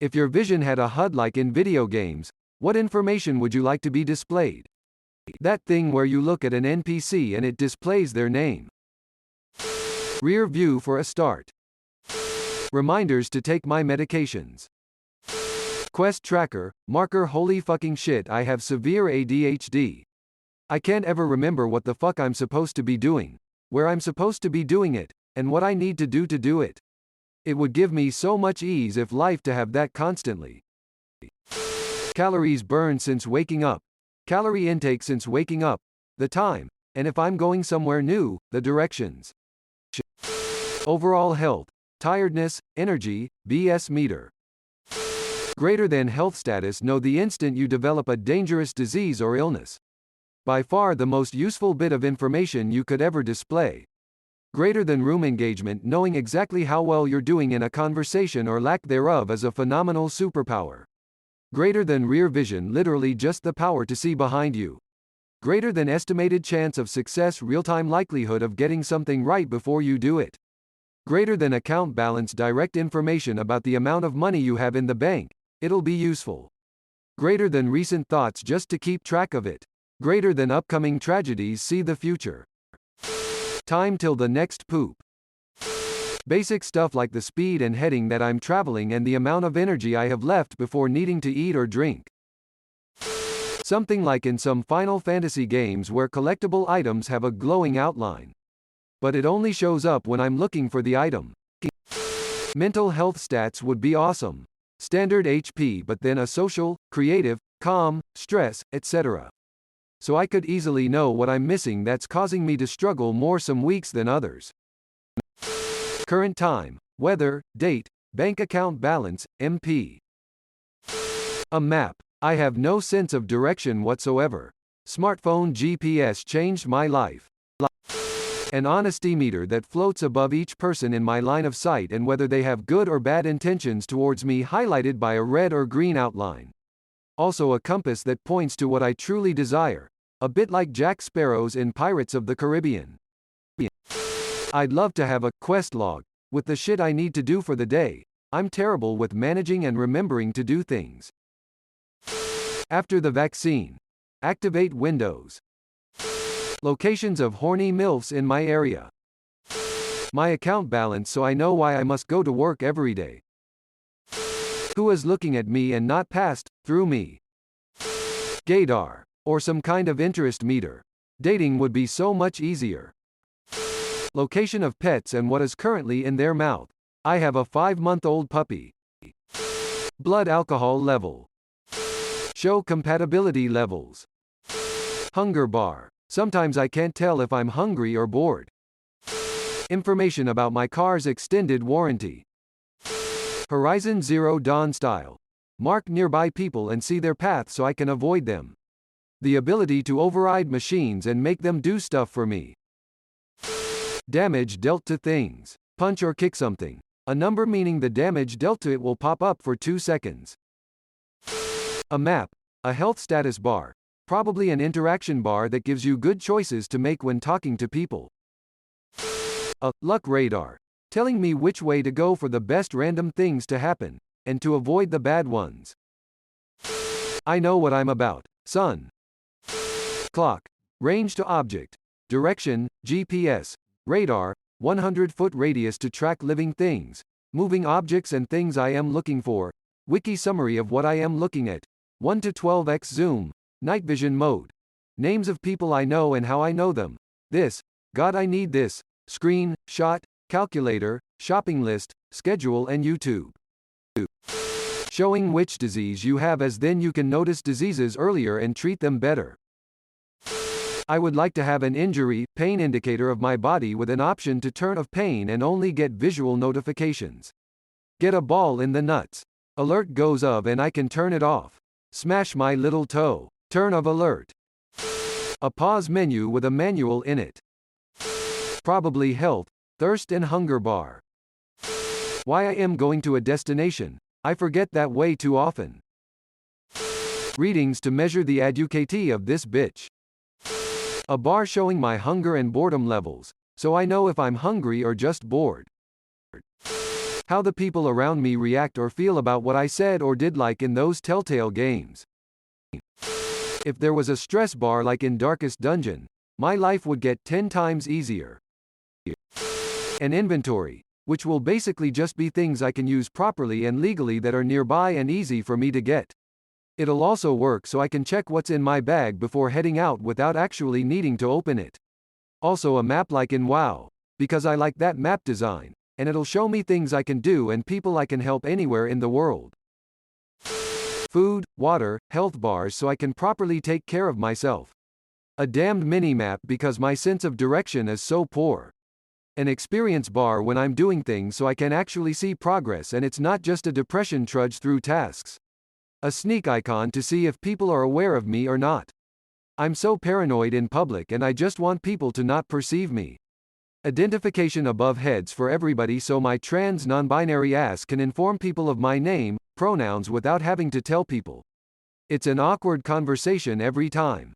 If your vision had a HUD like in video games, what information would you like to be displayed? That thing where you look at an NPC and it displays their name. Rear view for a start. Reminders to take my medications. Quest tracker, marker. Holy fucking shit, I have severe ADHD. I can't ever remember what the fuck I'm supposed to be doing, where I'm supposed to be doing it, and what I need to do it. It would give me so much ease if life to have that constantly. Calories burned since waking up. Calorie intake since waking up. The time, and if I'm going somewhere new, the directions. Overall health, tiredness, energy, BS meter. Greater than health status. Know the instant you develop a dangerous disease or illness. By far the most useful bit of information you could ever display. Greater than room engagement. Knowing exactly how well you're doing in a conversation or lack thereof is a phenomenal superpower. Greater than rear vision. Literally just the power to see behind you. Greater than estimated chance of success. Real-time likelihood of getting something right before you do it. Greater than account balance. Direct information about the amount of money you have in the bank. It'll be useful. Greater than recent thoughts just to keep track of it. Greater than upcoming tragedies. See the future. Time till the next poop. Basic stuff like the speed and heading that I'm traveling and the amount of energy I have left before needing to eat or drink. Something like in some Final Fantasy games where collectible items have a glowing outline. But it only shows up when I'm looking for the item. Mental health stats would be awesome. Standard HP, but then a social, creative, calm, stress, etc. So I could easily know what I'm missing that's causing me to struggle more some weeks than others. Current time, weather, date, bank account balance, MP. A map. I have no sense of direction whatsoever. Smartphone GPS changed my life. An honesty meter that floats above each person in my line of sight and whether they have good or bad intentions towards me, highlighted by a red or green outline. Also a compass that points to what I truly desire. A bit like Jack Sparrow's in Pirates of the Caribbean. I'd love to have a quest log with the shit I need to do for the day. I'm terrible with managing and remembering to do things. After the vaccine. Activate Windows. Locations of horny MILFs in my area. My account balance so I know why I must go to work every day. Who is looking at me and not past, through me. Gaydar. Or some kind of interest meter. Dating would be so much easier. Location of pets and what is currently in their mouth. I have a 5-month-old puppy. Blood alcohol level. Show compatibility levels. Hunger bar. Sometimes I can't tell if I'm hungry or bored. Information about my car's extended warranty. Horizon Zero Dawn style. Mark nearby people and see their path so I can avoid them. The ability to override machines and make them do stuff for me. Damage dealt to things. Punch or kick something. A number meaning the damage dealt to it will pop up for 2 seconds. A map. A health status bar. Probably an interaction bar that gives you good choices to make when talking to people. A luck radar. Telling me which way to go for the best random things to happen, and to avoid the bad ones. I know what I'm about. Sun. Clock. Range to object. Direction, GPS. Radar, 100-foot radius to track living things. Moving objects and things I am looking for. Wiki summary of what I am looking at. 1 to 12x zoom. Night vision mode. Names of people I know and how I know them. This. God I need this. Screen, shot, calculator, shopping list, schedule and YouTube. Showing which disease you have as then you can notice diseases earlier and treat them better. I would like to have an injury, pain indicator of my body with an option to turn off pain and only get visual notifications. Get a ball in the nuts. Alert goes of and I can turn it off. Smash my little toe. Turn of alert. A pause menu with a manual in it. Probably health, thirst and hunger bar. Why I am going to a destination. I forget that way too often. Readings to measure the educati of this bitch. A bar showing my hunger and boredom levels, so I know if I'm hungry or just bored. How the people around me react or feel about what I said or did, like in those Telltale games. If there was a stress bar like in Darkest Dungeon, my life would get 10 times easier. An inventory, which will basically just be things I can use properly and legally that are nearby and easy for me to get. It'll also work so I can check what's in my bag before heading out without actually needing to open it. Also a map like in WoW, because I like that map design, and it'll show me things I can do and people I can help anywhere in the world. Food, water, health bars so I can properly take care of myself. A damned mini-map because my sense of direction is so poor. An experience bar when I'm doing things so I can actually see progress and it's not just a depression trudge through tasks. A sneak icon to see if people are aware of me or not. I'm so paranoid in public and I just want people to not perceive me. Identification above heads for everybody so my trans non-binary ass can inform people of my name, pronouns without having to tell people. It's an awkward conversation every time.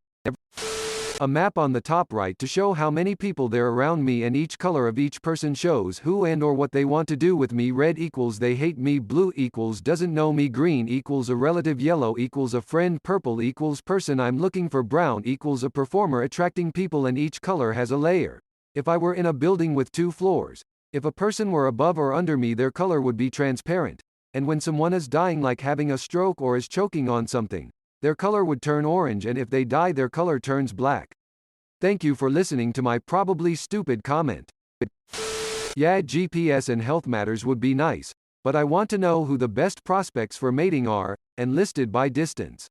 A map on the top right to show how many people there around me and each color of each person shows who and or what they want to do with me. Red equals they hate me, blue equals doesn't know me, green equals a relative, yellow equals a friend, purple equals person I'm looking for, brown equals a performer attracting people, and each color has a layer. If I were in a building with 2 floors, if a person were above or under me their color would be transparent, and when someone is dying like having a stroke or is choking on something, their color would turn orange, and if they die their color turns black. Thank you for listening to my probably stupid comment. Yeah, GPS and health matters would be nice, but I want to know who the best prospects for mating are, and listed by distance.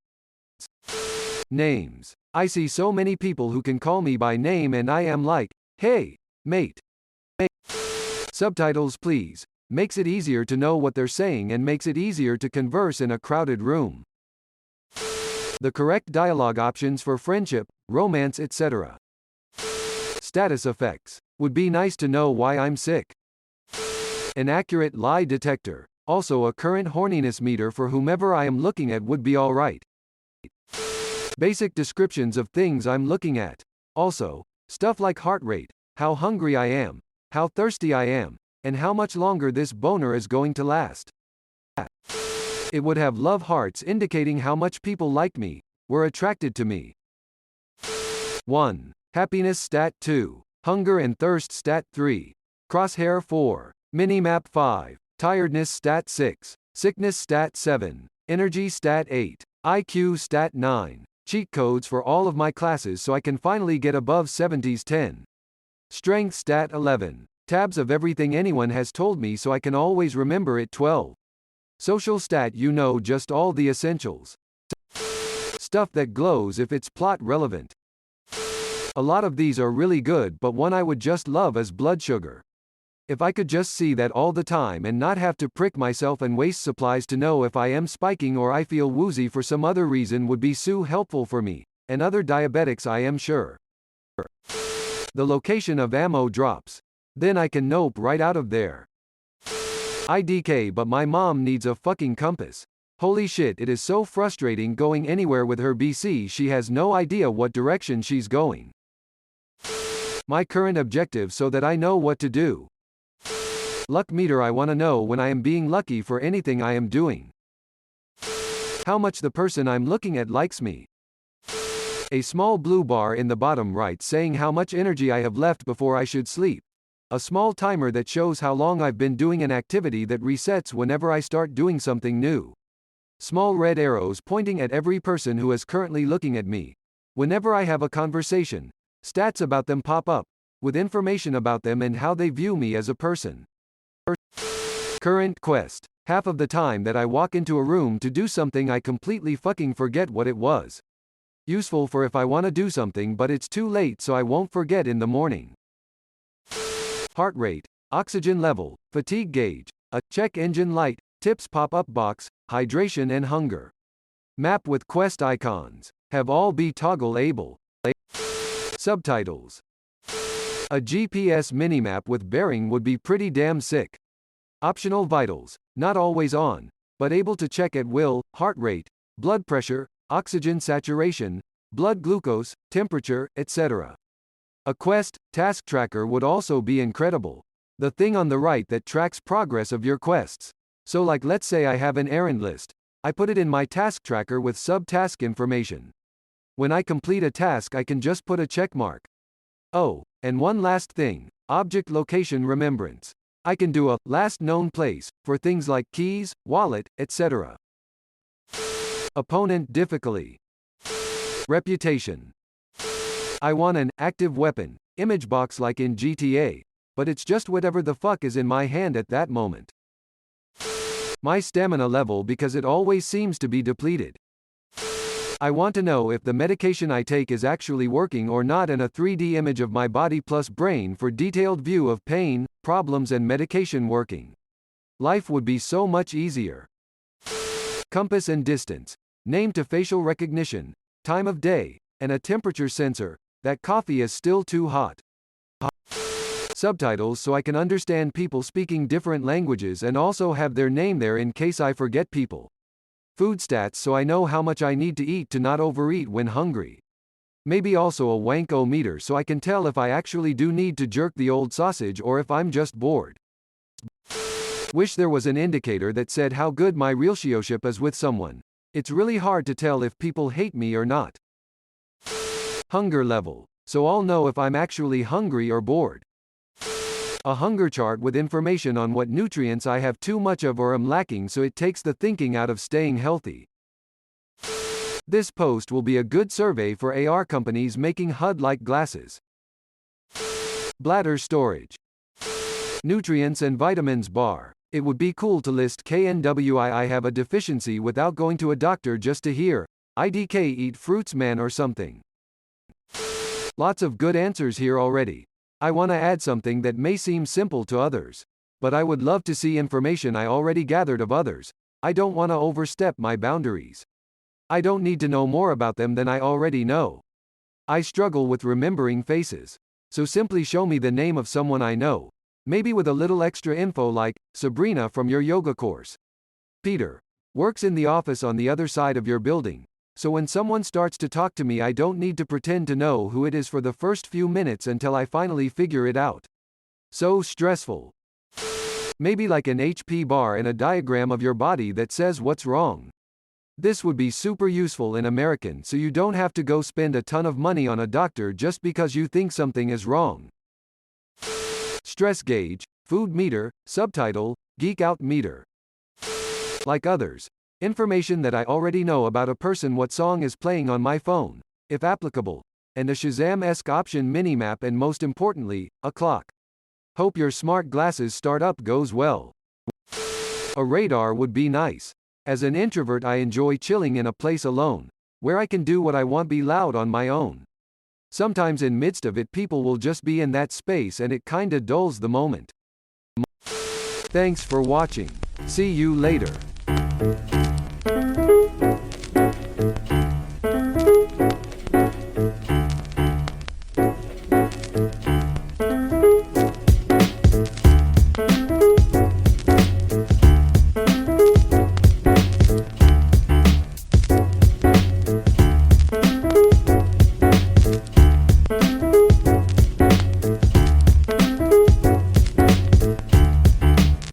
Names. I see so many people who can call me by name and I am like, hey, mate. Subtitles please. Makes it easier to know what they're saying and makes it easier to converse in a crowded room. The correct dialogue options for friendship, romance, etc. Status effects. Would be nice to know why I'm sick. An accurate lie detector. Also a current horniness meter for whomever I am looking at would be alright. Basic descriptions of things I'm looking at. Also, stuff like heart rate, how hungry I am, how thirsty I am, and how much longer this boner is going to last. It would have love hearts indicating how much people like me, were attracted to me. 1. Happiness stat 2. Hunger and thirst stat 3. Crosshair 4. Minimap 5. Tiredness stat 6. Sickness stat 7. Energy stat 8. IQ stat 9. Cheat codes for all of my classes so I can finally get above 70s 10. Strength stat 11. Tabs of everything anyone has told me so I can always remember it 12. Social stat, you know, just all the essentials. Stuff that glows if it's plot relevant. A lot of these are really good, but one I would just love is blood sugar. If I could just see that all the time and not have to prick myself and waste supplies to know if I am spiking or I feel woozy for some other reason would be so helpful for me, and other diabetics I am sure. The location of ammo drops. Then I can nope right out of there. IDK, but my mom needs a fucking compass. Holy shit, it is so frustrating going anywhere with her BC, she has no idea what direction she's going. My current objective so that I know what to do. Luck meter, I want to know when I am being lucky for anything I am doing. How much the person I'm looking at likes me. A small blue bar in the bottom right saying how much energy I have left before I should sleep. A small timer that shows how long I've been doing an activity that resets whenever I start doing something new. Small red arrows pointing at every person who is currently looking at me. Whenever I have a conversation, stats about them pop up, with information about them and how they view me as a person. Current quest. Half of the time that I walk into a room to do something I completely fucking forget what it was. Useful for if I want to do something but it's too late so I won't forget in the morning. Heart rate, oxygen level, fatigue gauge, a check engine light, tips pop-up box, hydration and hunger. Map with quest icons. Have all be toggle able. Subtitles. A GPS minimap with bearing would be pretty damn sick. Optional vitals, not always on, but able to check at will, heart rate, blood pressure, oxygen saturation, blood glucose, temperature, etc. A quest task tracker would also be incredible. The thing on the right that tracks progress of your quests. So like let's say I have an errand list. I put it in my task tracker with sub-task information. When I complete a task I can just put a check mark. Oh, and one last thing, object location remembrance. I can do a last known place for things like keys, wallet, etc. Opponent difficulty. Reputation. I want an active weapon, image box like in GTA, but it's just whatever the fuck is in my hand at that moment. My stamina level because it always seems to be depleted. I want to know if the medication I take is actually working or not, and a 3D image of my body plus brain for detailed view of pain, problems and medication working. Life would be so much easier. Compass and distance. Name to facial recognition, time of day, and a temperature sensor. That coffee is still too hot. Subtitles so I can understand people speaking different languages and also have their name there in case I forget people. Food stats so I know how much I need to eat to not overeat when hungry. Maybe also a wanko-meter so I can tell if I actually do need to jerk the old sausage or if I'm just bored. Wish there was an indicator that said how good my relationship is with someone. It's really hard to tell if people hate me or not. Hunger level, so I'll know if I'm actually hungry or bored. A hunger chart with information on what nutrients I have too much of or am lacking so it takes the thinking out of staying healthy. This post will be a good survey for AR companies making HUD-like glasses. Bladder storage. Nutrients and vitamins bar. It would be cool to list KNWI I have a deficiency without going to a doctor just to hear, IDK eat fruits man or something. Lots of good answers here already. I want to add something that may seem simple to others. But I would love to see information I already gathered of others. I don't want to overstep my boundaries. I don't need to know more about them than I already know. I struggle with remembering faces. So simply show me the name of someone I know. Maybe with a little extra info like, Sabrina from your yoga course. Peter. Works in the office on the other side of your building. So when someone starts to talk to me I don't need to pretend to know who it is for the first few minutes until I finally figure it out. So stressful. Maybe like an HP bar and a diagram of your body that says what's wrong. This would be super useful in American so you don't have to go spend a ton of money on a doctor just because you think something is wrong. Stress gauge, food meter, subtitle, geek out meter. Like others. Information that I already know about a person, what song is playing on my phone, if applicable, and a Shazam-esque option minimap, and most importantly, a clock. Hope your smart glasses startup goes well. A radar would be nice. As an introvert I enjoy chilling in a place alone, where I can do what I want, be loud on my own. Sometimes in midst of it people will just be in that space and it kinda dulls the moment. Thanks for watching. See you later.